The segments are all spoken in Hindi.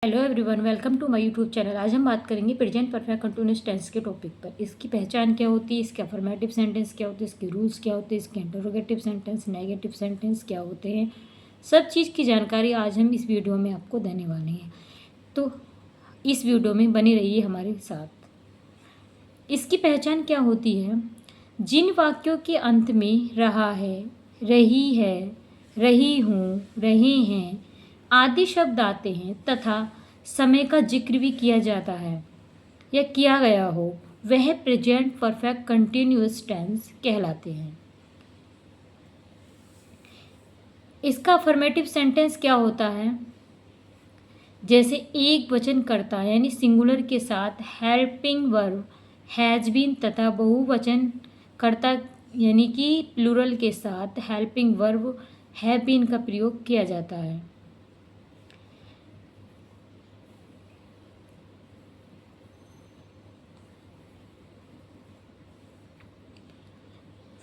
Hello everyone, welcome to my YouTube channel. आज हम बात करेंगे प्रेजेंट परफेक्ट कंटिन्यूअस टेंस के टॉपिक पर। इसकी पहचान क्या होती है, इसके अफर्मेटिव सेंटेंस क्या होते हैं, इसके रूल्स क्या होते हैं, इसके इंटरोगेटिव सेंटेंस, नेगेटिव सेंटेंस क्या होते हैं, सब चीज़ की जानकारी आज हम इस वीडियो में आपको देने वाले हैं। तो इस वीडियो में बनी रहिए हमारे साथ। इसकी पहचान क्या होती है, जिन वाक्यों के अंत में रहा है, रही है, रही हूँ, रहे हैं आदि शब्द आते हैं तथा समय का जिक्र भी किया जाता है या किया गया हो, वह प्रेजेंट परफेक्ट कंटिन्यूअस टेंस कहलाते हैं। इसका अफर्मेटिव सेंटेंस क्या होता है, जैसे एक वचन कर्ता यानी सिंगुलर के साथ हेल्पिंग वर्ब हैज बीन तथा बहुवचन कर्ता यानी कि प्लूरल के साथ हेल्पिंग वर्ब हैव बीन का प्रयोग किया जाता है।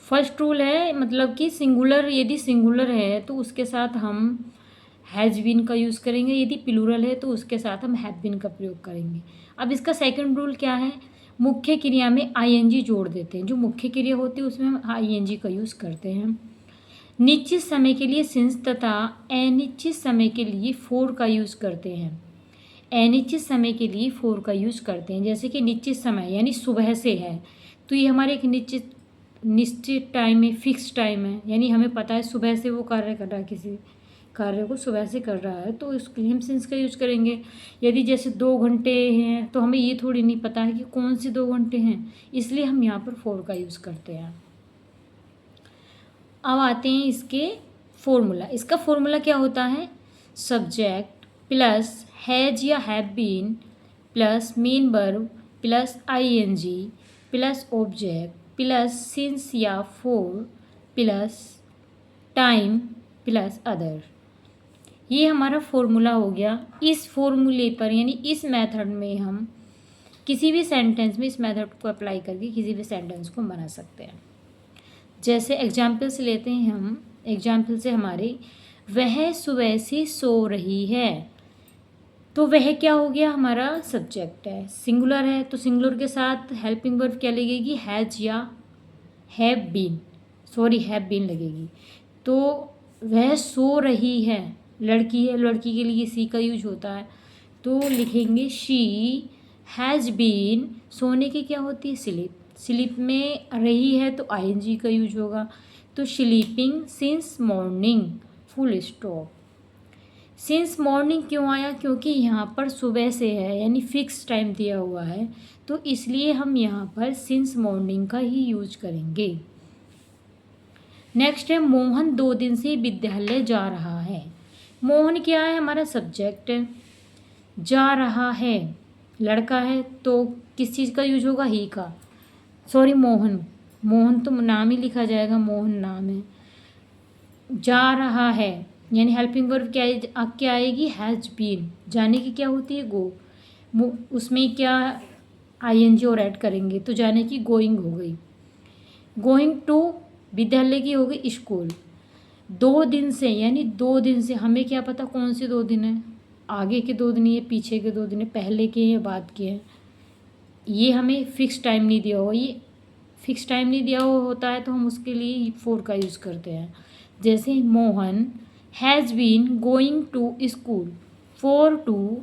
फर्स्ट रूल है, मतलब कि सिंगुलर यदि सिंगुलर है तो उसके साथ हम हैज़ बीन का यूज़ करेंगे, यदि प्लूरल है तो उसके साथ हम हैव बीन का प्रयोग करेंगे। अब इसका सेकंड रूल क्या है, मुख्य क्रिया में आईएनजी जोड़ देते हैं। जो मुख्य क्रिया होती है उसमें हम आईएनजी का यूज़ करते हैं। निश्चित समय के लिए सिंस तथा अनिश्चित समय के लिए फोर का यूज़ करते हैं। अनिश्चित समय के लिए फोर का यूज़ करते हैं, जैसे कि निश्चित समय यानी सुबह से है तो ये हमारे एक निश्चित टाइम है, फिक्स टाइम है, यानी हमें पता है सुबह से वो कार्य कर रहा है, किसी कार्य को सुबह से कर रहा है तो उसके लिए हम सिंस का यूज़ करेंगे। यदि जैसे 2 घंटे हैं तो हमें ये थोड़ी नहीं पता है कि कौन से 2 घंटे हैं, इसलिए हम यहाँ पर फोर का यूज़ करते हैं। अब आते हैं इसके फॉर्मूला। इसका फॉर्मूला क्या होता है, सब्जेक्ट प्लस हैज या have been plus main verb plus ING plus object plus since या for plus time plus other. ये हमारा फॉर्मूला हो गया। इस फॉर्मूले पर यानी इस मेथड में हम किसी भी सेंटेंस में इस मेथड को अप्लाई करके किसी भी सेंटेंस को बना सकते हैं। जैसे एग्जाम्पल से लेते हैं हम, एग्जाम्पल से हमारे वह सुबह से सो रही है, तो वह क्या हो गया, हमारा सब्जेक्ट है, सिंगुलर है तो सिंगुलर के साथ हेल्पिंग वर्ब क्या लगेगी, हैज या हैव बीन लगेगी। तो वह सो रही है, लड़की है, लड़की के लिए सी का यूज होता है तो लिखेंगे शी हैज़ बीन। सोने की क्या होती है, स्लीप में रही है तो आईएनजी का यूज होगा, तो sleeping since morning full stop. Since morning क्यों आया, क्योंकि यहाँ पर सुबह से है यानी फिक्स टाइम दिया हुआ है तो इसलिए हम यहाँ पर सिंस मॉर्निंग का ही यूज करेंगे। नेक्स्ट है मोहन 2 दिन से विद्यालय जा रहा है। मोहन क्या है, हमारा सब्जेक्ट है, जा रहा है लड़का है तो किस चीज़ का यूज होगा, ही का, मोहन तो नाम ही लिखा जाएगा, मोहन नाम है। जा रहा है यानी हेल्पिंग वर्ब क्या आएगी, हैज़ बीन। जाने की क्या होती है, गो, उसमें क्या आईएनजी और ऐड करेंगे तो जाने की गोइंग हो गई। गोइंग टू विद्यालय की हो गई स्कूल। 2 दिन से यानी 2 दिन से, हमें क्या पता कौन से 2 दिन है, आगे के 2 दिन है, पीछे के 2 दिन है, पहले के या बाद के हैं, ये हमें फिक्स टाइम नहीं दिया हुआ। ये फिक्स टाइम नहीं दिया हुआ होता है तो हम उसके लिए फोर का यूज़ करते हैं। जैसे Mohan has been going to school for 2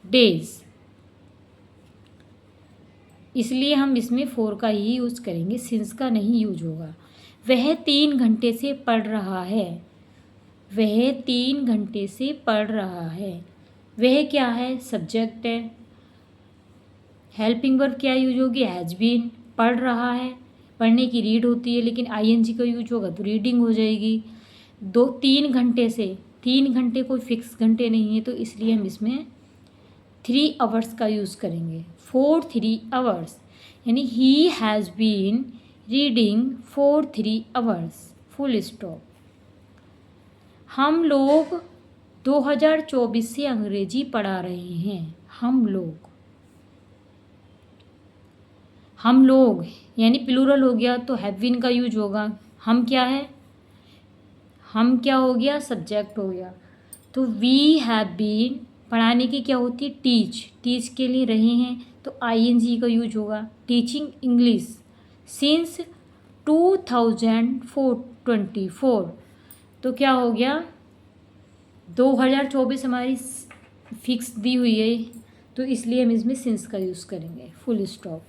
days, इसलिए हम इसमें फोर का ही यूज़ करेंगे, सिंस का नहीं यूज होगा। वह 3 घंटे से पढ़ रहा है, वह 3 घंटे से पढ़ रहा है, वह क्या है, सब्जेक्ट है, हेल्पिंग वर्ब क्या यूज होगी, हैज़ बीन। पढ़ रहा है, पढ़ने की रीड होती है लेकिन आईएनजी का यूज होगा तो रीडिंग हो जाएगी। 3 घंटे से, 3 घंटे कोई फिक्स घंटे नहीं है तो इसलिए हम इसमें 3 आवर्स का यूज़ करेंगे, फॉर 3 आवर्स, यानी he has been reading for 3 hours full stop. हम लोग 2024 से अंग्रेजी पढ़ा रहे हैं, हम लोग यानी प्लूरल हो गया तो हैव बीन का यूज होगा। हम क्या है, हम क्या हो गया, सब्जेक्ट हो गया तो वी हैव बीन पढ़ाने की क्या होती है, टीच। टीच के लिए रहे हैं तो ing का यूज होगा। टीचिंग इंग्लिश सिंस 2024, तो क्या हो गया, 2024 हमारी फिक्स दी हुई है, तो इसलिए हम इसमें सिंस का यूज़ करेंगे, फुल स्टॉप।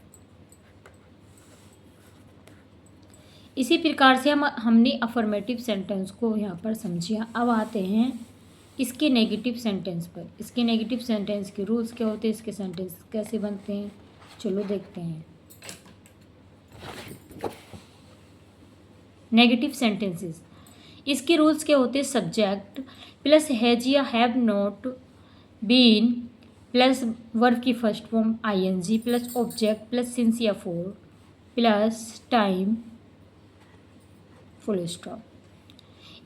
इसी प्रकार से हमने अफर्मेटिव सेंटेंस को यहाँ पर समझिया। अब आते हैं इसके नेगेटिव सेंटेंस पर। इसके नेगेटिव सेंटेंस के रूल्स क्या होते हैं, इसके सेंटेंस कैसे बनते हैं, चलो देखते हैं। नेगेटिव सेंटेंसेस, इसके रूल्स क्या होते हैं, सब्जेक्ट प्लस हैज या have not been plus verb की first form ing plus object plus since या for plus time, full stop.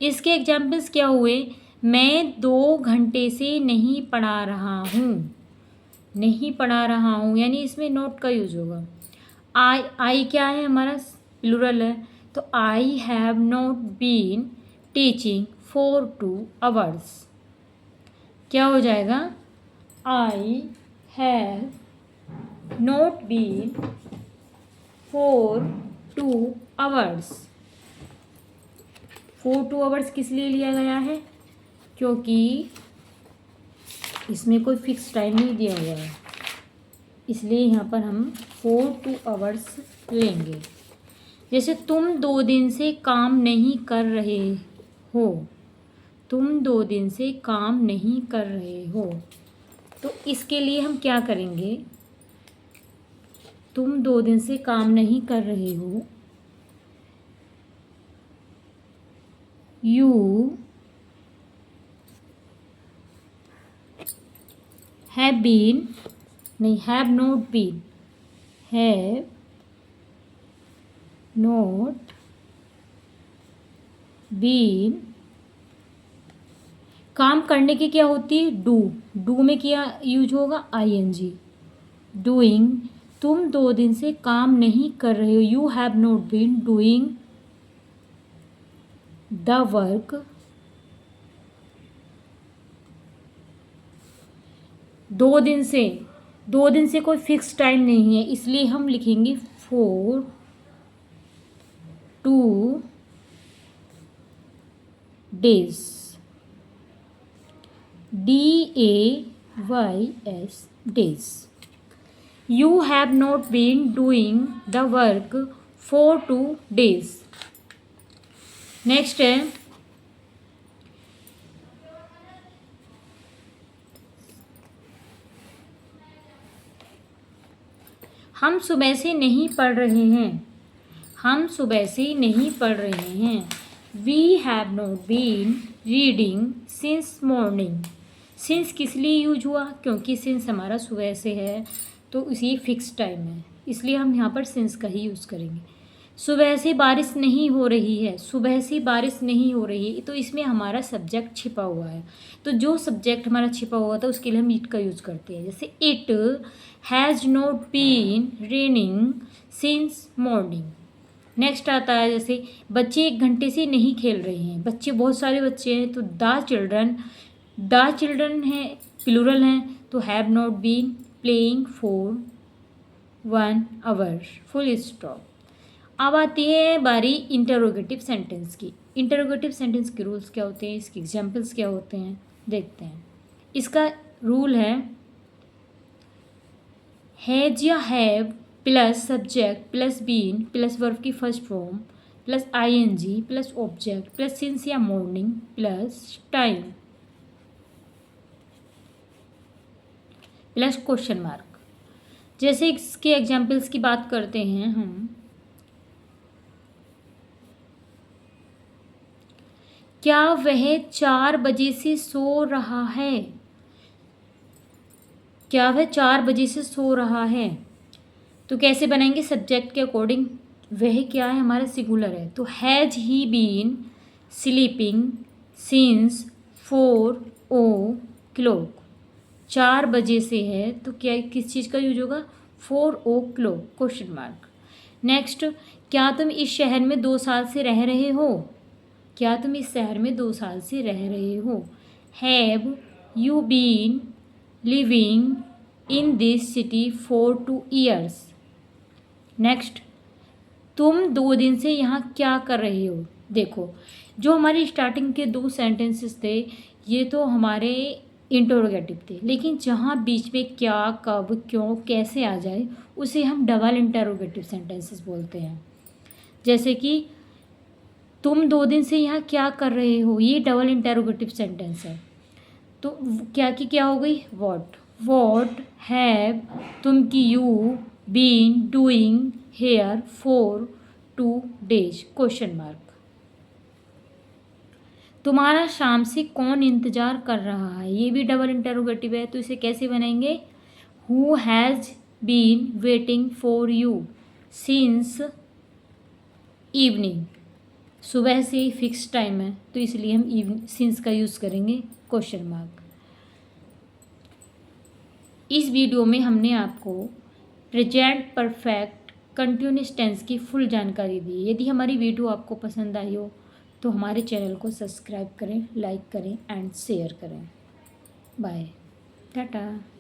इसके एग्जाम्पल्स क्या हुए, मैं 2 घंटे से नहीं पढ़ा रहा हूँ। नहीं पढ़ा रहा हूँ यानी इसमें नोट का यूज होगा। आई क्या है, हमारा प्लूरल है, तो I have not been teaching for 2 hours। क्या हो जाएगा, I have not been for 2 hours। For 2 hours किस लिए लिया गया है, क्योंकि इसमें कोई फिक्स टाइम नहीं दिया हुआ है, इसलिए यहाँ पर हम फॉर 2 hours लेंगे। जैसे तुम 2 दिन से काम नहीं कर रहे हो, तुम 2 दिन से काम नहीं कर रहे हो, तो इसके लिए हम क्या करेंगे, तुम 2 दिन से काम नहीं कर रहे हो, यू हैव बीन, नहीं have not been, have not been, काम करने की क्या होती है, डू में क्या यूज होगा, ing। डूइंग, तुम 2 दिन से काम नहीं कर रहे हो, you have not been doing the work, 2 दिन से कोई फिक्स टाइम नहीं है, इसलिए हम लिखेंगे for 2 days, days, days। You have not been doing the work for 2 days। Next है, हम सुबह से नहीं पढ़ रहे हैं, हम सुबह से नहीं पढ़ रहे हैं, we have not been reading since morning. Since किस लिए यूज हुआ, क्योंकि सिंस हमारा सुबह से है, तो इसी फिक्स टाइम है, इसलिए हम यहाँ पर सिंस का ही यूज़ करेंगे। सुबह से बारिश नहीं हो रही है, सुबह से बारिश नहीं हो रही है, तो इसमें हमारा सब्जेक्ट छिपा हुआ है, तो जो सब्जेक्ट हमारा छिपा हुआ था उसके लिए हम इट का यूज़ करते हैं। जैसे it has not been raining since morning. Next आता है, जैसे बच्चे 1 घंटे से नहीं खेल रहे हैं, बच्चे बहुत सारे बच्चे हैं, तो द चिल्ड्रन है, प्लूरल हैं, तो have not been playing for 1 hour, full stop. अब आती है बारी इंटरोगेटिव सेंटेंस की। इंटरोगेटिव सेंटेंस के रूल्स क्या होते हैं, इसके एग्जाम्पल्स क्या होते हैं, देखते हैं। इसका रूल है, हैज या have plus subject plus been plus verb की first form plus ing plus object plus since या morning plus time plus question mark. जैसे इसके एग्जाम्पल्स की बात करते हैं हम, क्या वह 4 बजे से सो रहा है, क्या वह 4 बजे से सो रहा है, तो कैसे बनाएंगे, सब्जेक्ट के अकॉर्डिंग। वह क्या है, हमारा सिंगुलर है, तो has he been sleeping since 4 o'clock। 4 बजे से है, तो क्या किस चीज़ का यूज होगा, 4 o'clock, क्वेश्चन मार्क। नेक्स्ट, क्या तुम इस शहर में 2 साल से रह रहे हो, क्या तुम इस शहर में 2 साल से रह रहे हो, have you been living in this city for 2 years। Next, तुम 2 दिन से यहाँ क्या कर रहे हो। देखो, जो हमारी स्टार्टिंग के 2 सेंटेंसेस थे ये तो हमारे इंटरोगेटिव थे, लेकिन जहाँ बीच में क्या, कब, क्यों, कैसे आ जाए उसे हम डबल इंटरोगेटिव सेंटेंसेस बोलते हैं। जैसे कि तुम 2 दिन से यहाँ क्या कर रहे हो, ये डबल इंटरोगेटिव सेंटेंस है। तो क्या की क्या हो गई, वॉट हैव तुम की you been doing here for 2 days question mark. तुम्हारा शाम से कौन इंतज़ार कर रहा है, ये भी डबल इंटरोगेटिव है। तो इसे कैसे बनाएंगे, who has been waiting for you since evening. सुबह से ही फिक्स टाइम है तो इसलिए हम सिंस का यूज़ करेंगे क्वेश्चन मार्क। इस वीडियो में हमने आपको प्रेजेंट परफेक्ट कंटिन्यूअस टेंस की फुल जानकारी दी। यदि हमारी वीडियो आपको पसंद आई हो तो हमारे चैनल को सब्सक्राइब करें, लाइक करें एंड शेयर करें। बाय, टाटा।